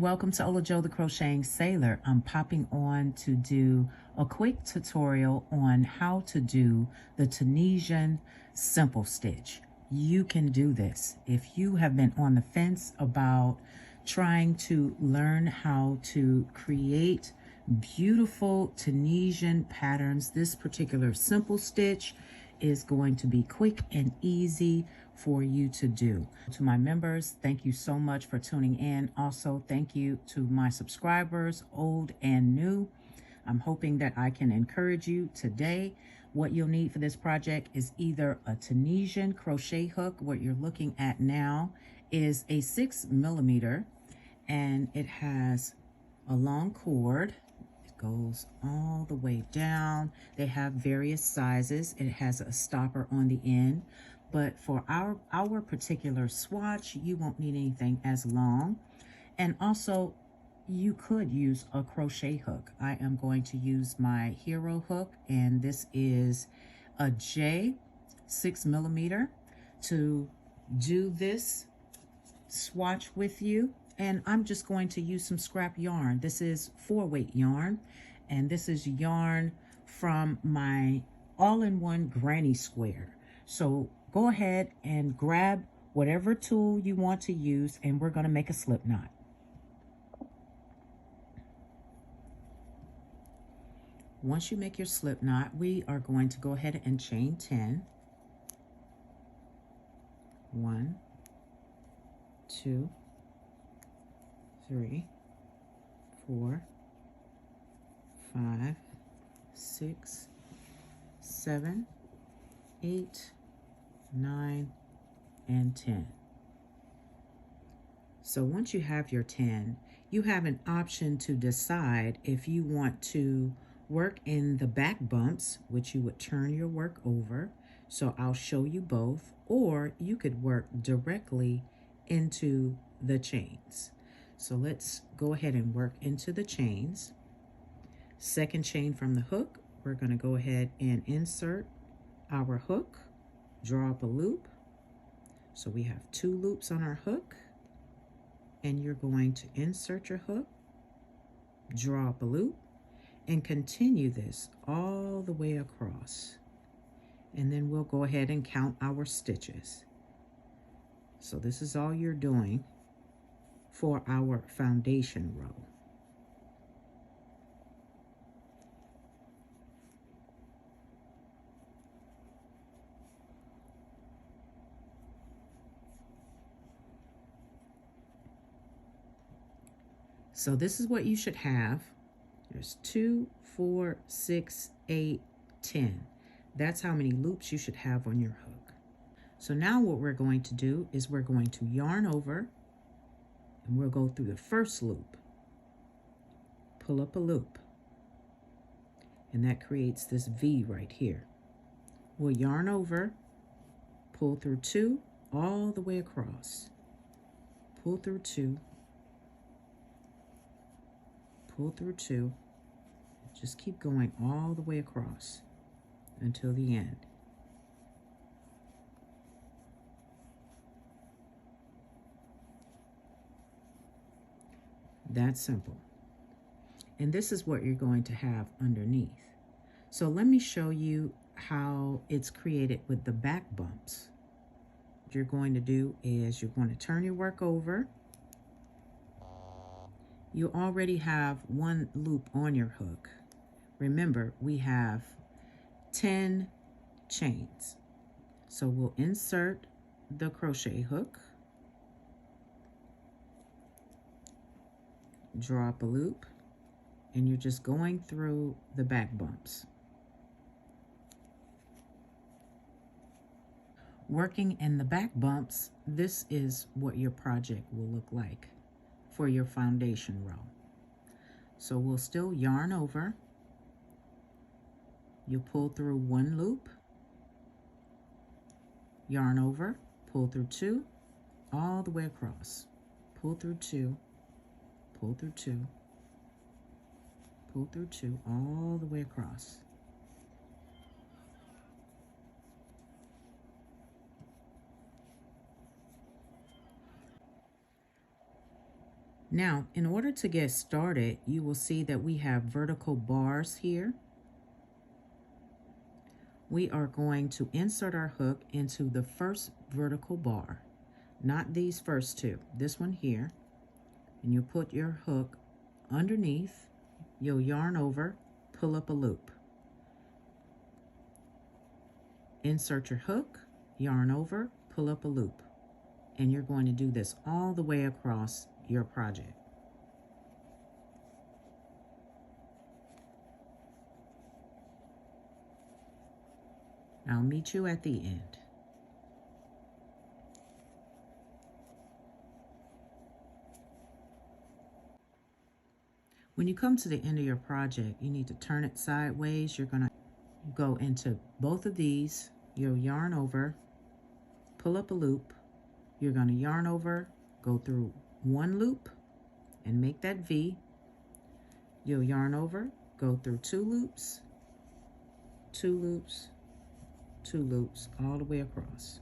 welcome to Ola Joe the Crocheting Sailor. I'm popping on to do a quick tutorial on how to do the Tunisian simple stitch. You can do this. If you have been on the fence about trying to learn how to create beautiful Tunisian patterns, this particular simple stitch is going to be quick and easy for you to do. To my members, thank you so much for tuning in. Also, thank you to my subscribers, old and new. I'm hoping that I can encourage you today. What you'll need for this project is either a Tunisian crochet hook. What you're looking at now is a 6mm, and it has a long cord. Goes all the way down. They have various sizes. It has a stopper on the end, but for our particular swatch, you won't need anything as long. And also, you could use a crochet hook. I am going to use my hero hook, and this is a J 6mm to do this swatch with you. And I'm just going to use some scrap yarn. This is 4-weight yarn, and this is yarn from my all-in-one granny square. So go ahead and grab whatever tool you want to use, and we're gonna make a slip knot. Once you make your slip knot, we are going to go ahead and chain 10. 1, 2, 3, 4, 5, 6, 7, 8, 9, and 10. So once you have your 10, you have an option to decide if you want to work in the back bumps, which you would turn your work over. So I'll show you both, or you could work directly into the chains. So let's go ahead and work into the chains. Second chain from the hook, we're going to go ahead and insert our hook, draw up a loop. So we have 2 loops on our hook, and you're going to insert your hook, draw up a loop, and continue this all the way across. And then we'll go ahead and count our stitches. So this is all you're doing for our foundation row. So this is what you should have. There's 2, 4, 6, 8, 10. That's how many loops you should have on your hook. So now what we're going to do is we're going to yarn over, and we'll go through the first loop, pull up a loop, and that creates this V right here. We'll yarn over, pull through 2 all the way across, pull through 2, pull through 2, just keep going all the way across until the end. That's simple. And this is what you're going to have underneath. So let me show you how it's created with the back bumps. What you're going to do is you're going to turn your work over. You already have 1 loop on your hook. Remember, we have 10 chains. So we'll insert the crochet hook, draw up a loop, and you're just going through the back bumps. Working in the back bumps, this is what your project will look like for your foundation row. So we'll still yarn over. You pull through 1 loop, yarn over, pull through 2, all the way across, pull through 2, pull through 2, pull through 2, all the way across. Now, in order to get started, you will see that we have vertical bars here. We are going to insert our hook into the first vertical bar, not these first two, this one here. And you put your hook underneath, you'll yarn over, pull up a loop. Insert your hook, yarn over, pull up a loop. And you're going to do this all the way across your project. I'll meet you at the end. When you come to the end of your project, you need to turn it sideways. You're going to go into both of these. You'll yarn over, pull up a loop. You're going to yarn over, go through one loop and make that V. You'll yarn over, go through two loops, two loops, two loops, all the way across.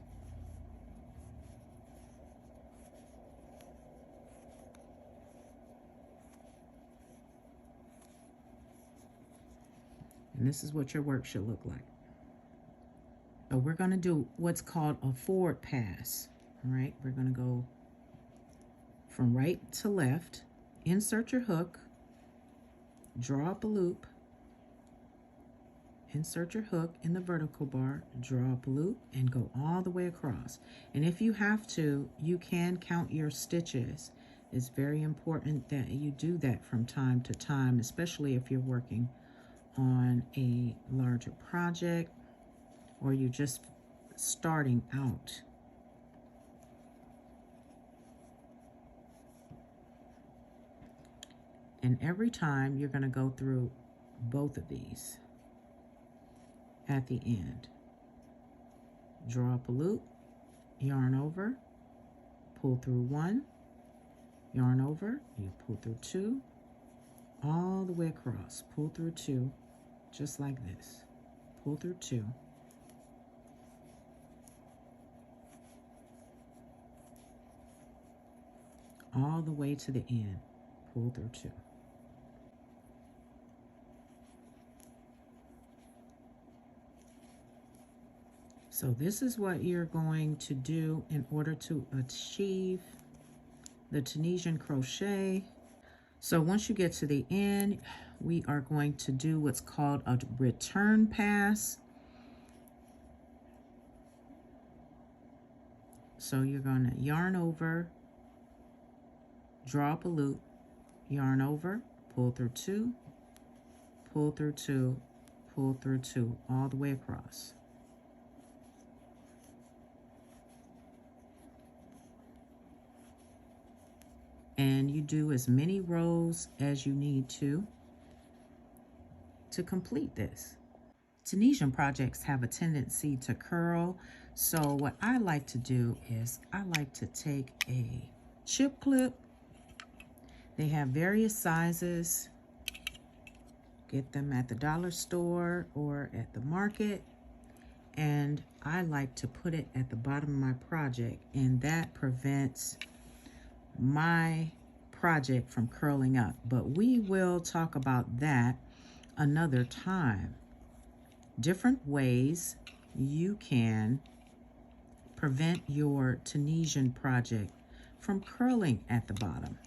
And this is what your work should look like. So we're going to do what's called a forward pass. All right, we're going to go from right to left, insert your hook, draw up a loop, insert your hook in the vertical bar, draw up a loop, and go all the way across. And if you have to, you can count your stitches. It's very important that you do that from time to time, especially if you're working on a larger project or you're just starting out. And every time you're going to go through both of these at the end. Draw up a loop, yarn over, pull through one, yarn over, you pull through two, all the way across, pull through two, just like this. Pull through two. All the way to the end, pull through two. So this is what you're going to do in order to achieve the Tunisian crochet. So once you get to the end, we are going to do what's called a return pass. So you're going to yarn over, draw up a loop, yarn over, pull through two, pull through two, pull through two, all the way across. And you do as many rows as you need to complete this. Tunisian projects have a tendency to curl, so what I like to do is I like to take a chip clip. They have various sizes. Get them at the dollar store or at the market. And I like to put it at the bottom of my project, and that prevents my project from curling up. But we will talk about that another time. Different ways you can prevent your Tunisian project from curling at the bottom.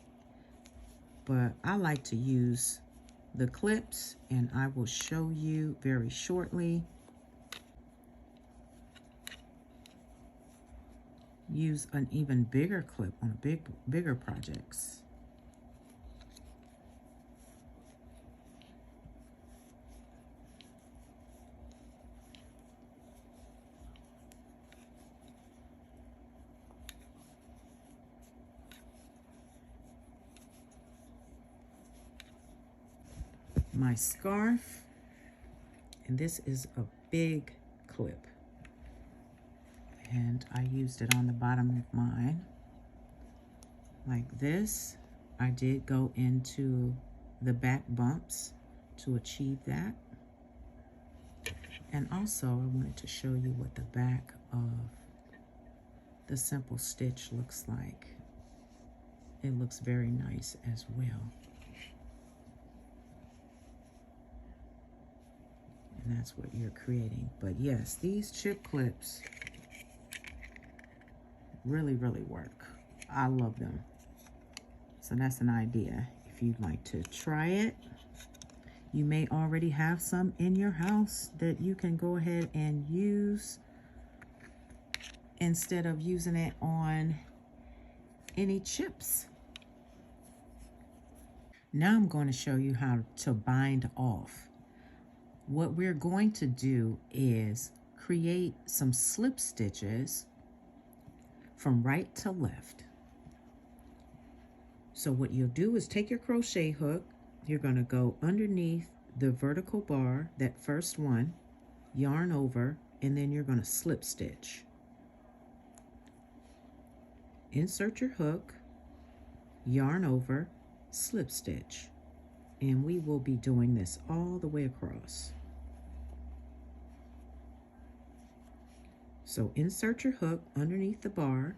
But I like to use the clips, and I will show you very shortly. Use an even bigger clip on bigger projects. My scarf, and this is a big clip, and I used it on the bottom of mine like this. I did go into the back bumps to achieve that, and also I wanted to show you what the back of the simple stitch looks like. it looks very nice as well. And that's what you're creating. But yes, these chip clips really, really work. I love them. So that's an idea. If you'd like to try it, you may already have some in your house that you can go ahead and use instead of using it on any chips. Now I'm going to show you how to bind off. What we're going to do is create some slip stitches from right to left. So what you'll do is take your crochet hook, you're going to go underneath the vertical bar, that first one, yarn over, and then you're going to slip stitch. Insert your hook, yarn over, slip stitch, and we will be doing this all the way across. So insert your hook underneath the bar,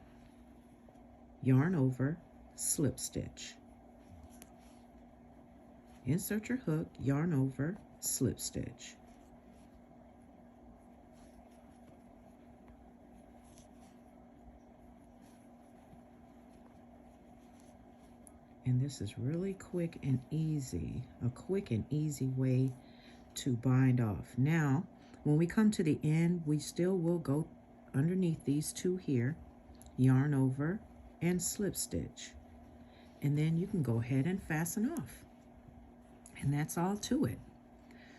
yarn over, slip stitch. Insert your hook, yarn over, slip stitch. And this is really quick and easy, a quick and easy way to bind off. Now, when we come to the end, we still will go underneath these two here, yarn over and slip stitch. And then you can go ahead and fasten off. And that's all to it.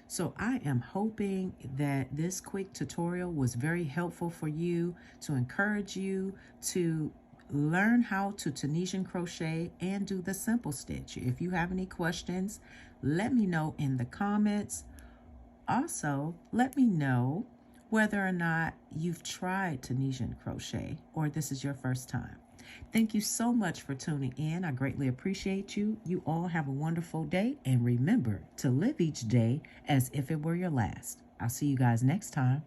So I am hoping that this quick tutorial was very helpful for you, to encourage you to learn how to Tunisian crochet and do the simple stitch. If you have any questions, let me know in the comments. Also, let me know whether or not you've tried Tunisian crochet or this is your first time. Thank you so much for tuning in. I greatly appreciate you. You all have a wonderful day, and remember to live each day as if it were your last. I'll see you guys next time.